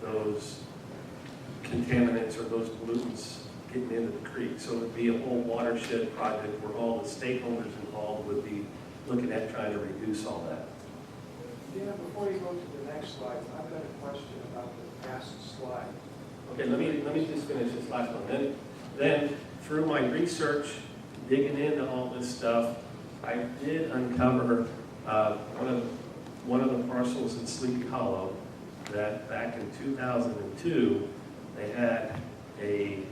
those contaminants or those pollutants getting into the creek. So it would be a whole watershed project where all the stakeholders involved would be looking at trying to reduce all that. Yeah, before you go to the next slide, I've got a question about the past slide. Okay, let me just finish this last one. Then through my research, digging into all this stuff, I did uncover one of the parcels in Sleepy Hollow that back in 2002, they had an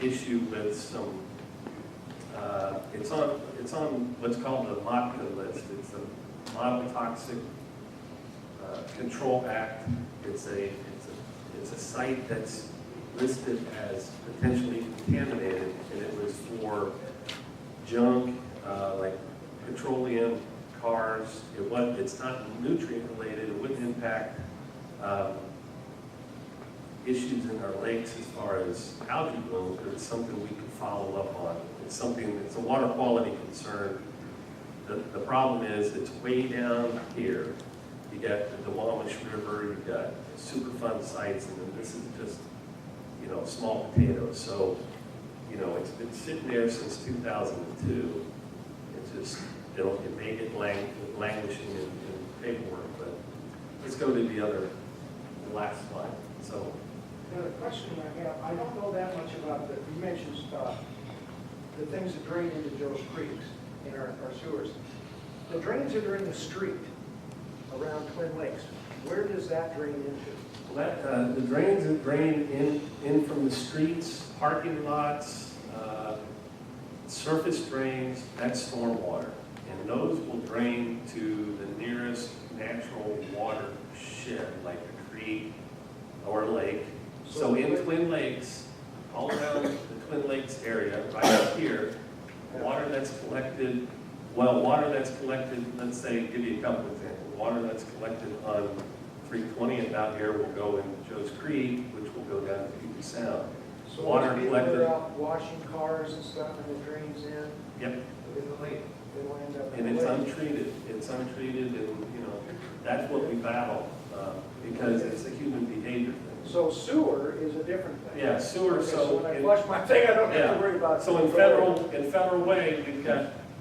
issue with some, it's on what's called the MOTCA list. It's the Model Toxic Control Act. It's a site that's listed as potentially contaminated, and it was for junk, like petroleum, cars. It's not nutrient related. It wouldn't impact issues in our lakes as far as algae blooms, but it's something we can follow up on. It's a water quality concern. The problem is it's way down here. You got the Duwamish River, you got Superfund sites, and then this is just, small potatoes. So, it's been sitting there since 2002. It's just, it may get languishing in paperwork, but let's go to the last slide. So, Now, the question I have, I don't know that much about you mentioned the things that drain into Joe's Creeks in our sewers. The drains that are in the street around Twin Lakes, where does that drain into? the drains that drain in from the streets, parking lots, surface drains, that's stormwater. And those will drain to the nearest natural watershed, like a creek or a lake. So in Twin Lakes, all around the Twin Lakes area, right up here, water that's collected, let's say, give you a couple examples. Water that's collected on 320 and down here will go into Joe's Creek, which will go down to Puget Sound. So Water those people collected. are out washing cars and stuff, and it drains in. Yep. In the lake. It'll end up in And the it's lake. untreated, and, that's what we battle, because it's a human behavior thing. So sewer is a different thing. Yeah, sewer, Okay, so. when I flush my thing, I don't have to worry about. So in Federal Way,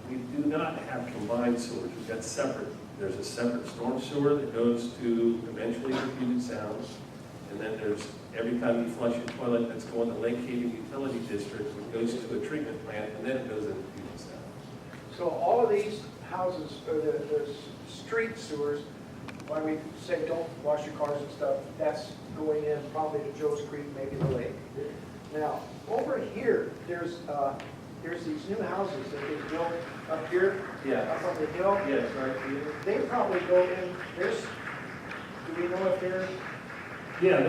we do not have combined sewers, we've got separate, there's a separate storm sewer that goes to eventually to Puget Sound, and then there's, every time you flush your toilet, that's going to Lake Haven Utility District, it goes to a treatment plant, and then it goes into Puget Sound. So all of these houses, or the street sewers, when we say don't wash your cars and stuff, that's going in probably to Joe's Creek, maybe the lake. Now, over here, there's these new houses that they built up here, up on the hill. Yes, right here. They probably go in, do we know if they're, Yeah,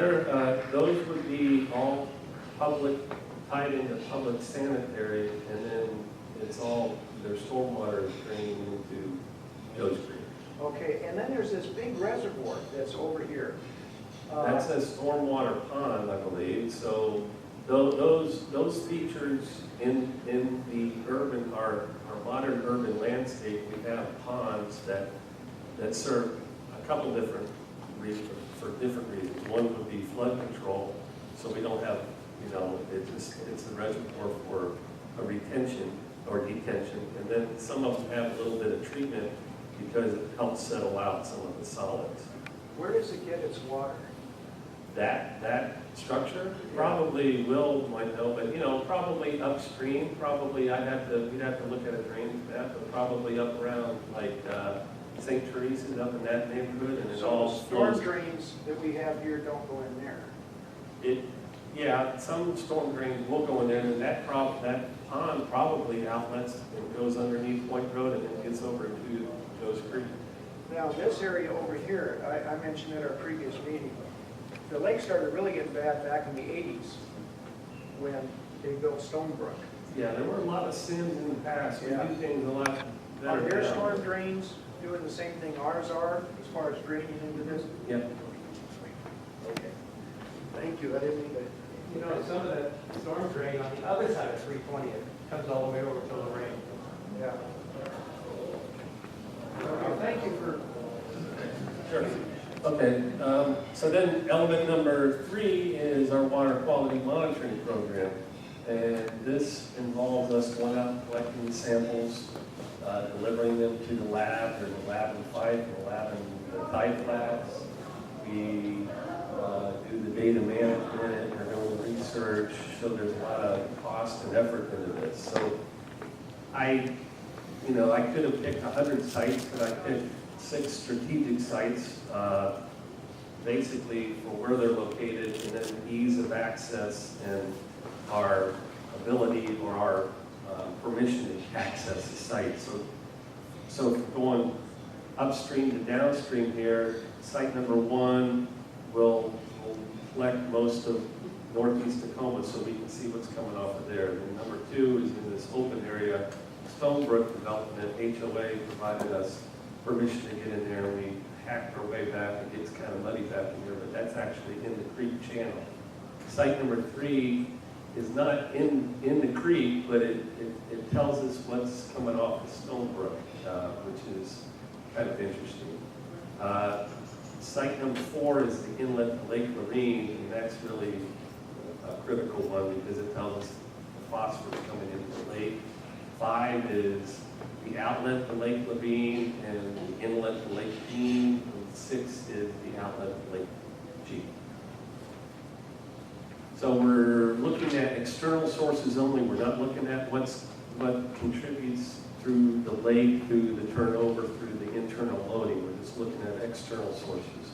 those would be all public, tied into public sanitary, and then it's all, their stormwater is draining into Joe's Creek. okay, and then there's this big reservoir that's over here. That's a stormwater pond, I believe, so those features in the urban, our modern urban landscape, we have ponds that serve a couple different reasons, for different reasons. One would be flood control, so we don't have, it's a reservoir for a retention or detention, and then some of them have a little bit of treatment because it helps settle out some of the solids. Where does it get its water? That structure probably might know, but probably upstream, we'd have to look at a drainage map, but probably up around like St. Teresa's, up in that neighborhood, and it So all the storm flows. drains that we have here don't go in there. Yeah, some storm drains will go in there, and that pond probably outlets and goes underneath Point Road and then gets over into Joe's Creek. Now, this area over here, I mentioned at our previous meeting, the lake started really getting bad back in the 80s when they built Stonebrook. Yeah, there were a lot of sins in the past. We Yeah. do things a lot better Are their now. storm drains doing the same thing ours are as far as draining into this? Yep. Okay. Thank you, I didn't mean to. Some of that storm drain on the other side of 320, it comes all the way over to Lorraine. Yeah. Well, thank you for. Sure. Okay, so then element number 3 is our water quality monitoring program. And this involves us going out and collecting samples, delivering them to the lab. There's a lab in Fife and a lab in the Fife labs. We do the data management, we're doing the research, so there's a lot of cost and effort into this. So I could have picked 100 sites, but I picked 6 strategic sites, basically for where they're located and then ease of access and our ability or our permission to access the site. So going upstream to downstream here, site number 1 will collect most of northeast Tacoma so we can see what's coming off of there. And number 2 is in this open area, Stonebrook Development. HOA provided us permission to get in there, and we hacked our way back. It gets kind of muddy back in here, but that's actually in the creek channel. Site number 3 is not in the creek, but it tells us what's coming off of Stonebrook, which is kind of interesting. Site number 4 is the inlet to Lake Lorraine, and that's really a critical one because it tells us the phosphorus coming into the lake. 5 is the outlet to Lake Levine and the inlet to Lake Dean. And 6 is the outlet to Lake G. So we're looking at external sources only. We're not looking at what contributes through the lake, through the turnover, through the internal loading. We're just looking at external sources.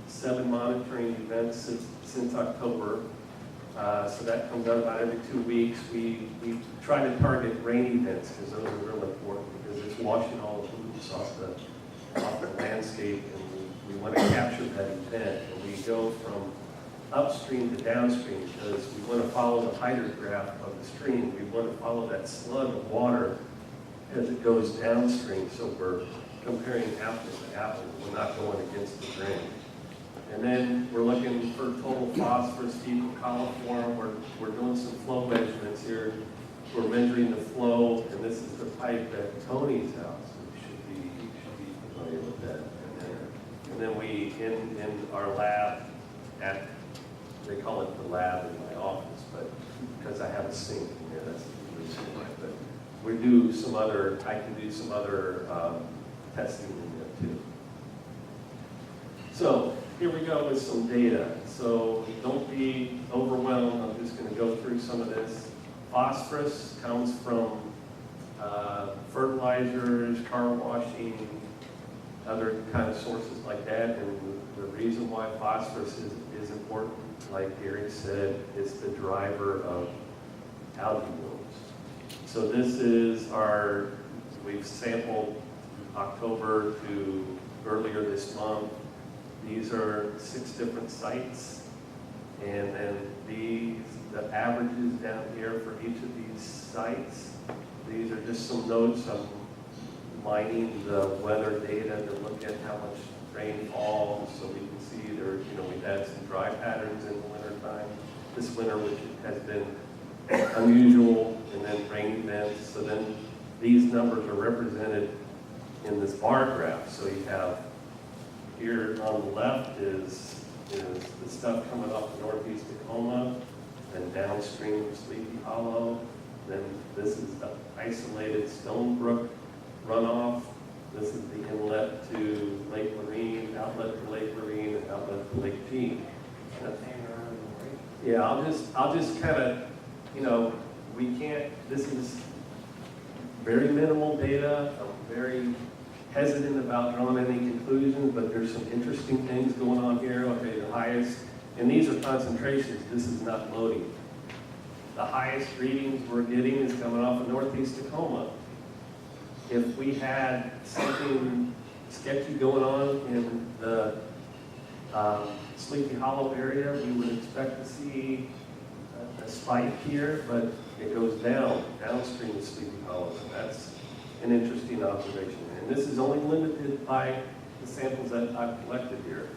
7 monitoring events since October. So that comes out about every 2 weeks. We try to target rain events because those are real important because it's washing all the pollution off the landscape, and we want to capture that event. And we go from upstream to downstream because we want to follow the hydrograph of the stream. We want to follow that slug of water as it goes downstream. So we're comparing apples to apples. We're not going against the grain. And then we're looking for total phosphorus, fecal coliform. We're doing some flow measurements here. We're measuring the flow, and this is the pipe at Tony's house. You should be familiar with that. And then we, in our lab they call it the lab in my office, but because I have a sink in here, that's the reason why. But I can do some other testing in there too. So here we go with some data. So don't be overwhelmed. I'm just going to go through some of this. Phosphorus comes from fertilizers, car washing, other kind of sources like that. And the reason why phosphorus is important, like Gary said, is the driver of algae blooms. So this is we've sampled October to earlier this month. These are 6 different sites, and then the averages down here for each of these sites. These are just some notes. I'm mining the weather data to look at how much rain falls, so we can see we've had some dry patterns in the wintertime. This winter, which has been unusual, and then rain events. So then these numbers are represented in this bar graph. So you have here on the left is the stuff coming off of northeast Tacoma, then downstream of Sleepy Hollow. Then this is the isolated Stonebrook runoff. This is the inlet to Lake Lorraine, outlet to Lake Lorraine, and outlet to Lake Jean. Yeah, I'll just kind of, we can't, this is very minimal data. I'm very hesitant about drawing any conclusions, but there's some interesting things going on here. Okay, the highest, and these are concentrations, this is not loading. The highest readings we're getting is coming off of northeast Tacoma. If we had something sketchy going on in the Sleepy Hollow area, we would expect to see a spike here, but it goes downstream of Sleepy Hollow. So that's an interesting observation. And this is only limited by the samples that I've collected here.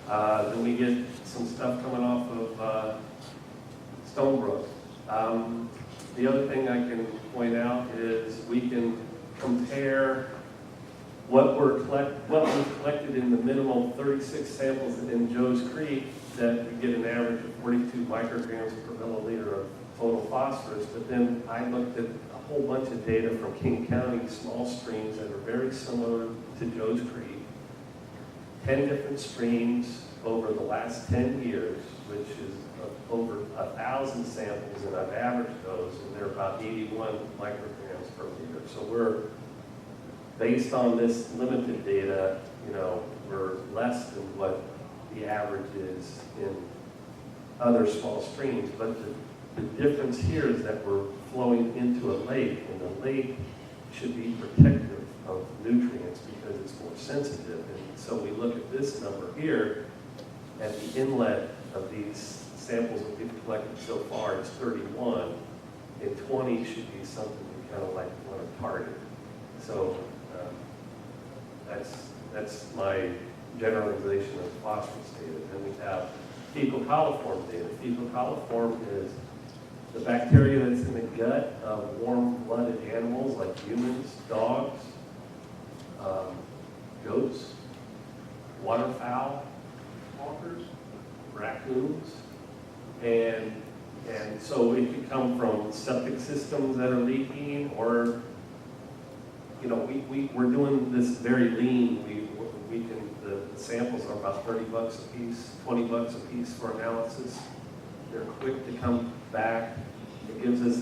Then we get some stuff coming off of Stonebrook. The other thing I can point out is we can compare what was collected in the minimum 36 samples in Joe's Creek, that we get an average of 42 micrograms per milliliter of total phosphorus. But then I looked at a whole bunch of data from King County, small streams that are very similar to Joe's Creek. 10 different streams over the last 10 years, which is over 1,000 samples, and I've averaged those, and they're about 81 micrograms per liter. So we're, based on this limited data, we're less than what the average is in other small streams. But the difference here is that we're flowing into a lake, and the lake should be protective of nutrients because it's more sensitive. And so we look at this number here, at the inlet of these samples that we've collected so far, it's 31, and 20 should be something we kind of like want to target. So that's my generalization of phosphorus data. Then we have fecal coliform data. Fecal coliform is the bacteria that's in the gut of warm-blooded animals like humans, dogs, goats, waterfowl, hawkers, raccoons, and so it could come from septic systems that are leaking, or we're doing this very lean. The samples are about $30 a piece, $20 a piece for analysis. They're quick to come back. It gives us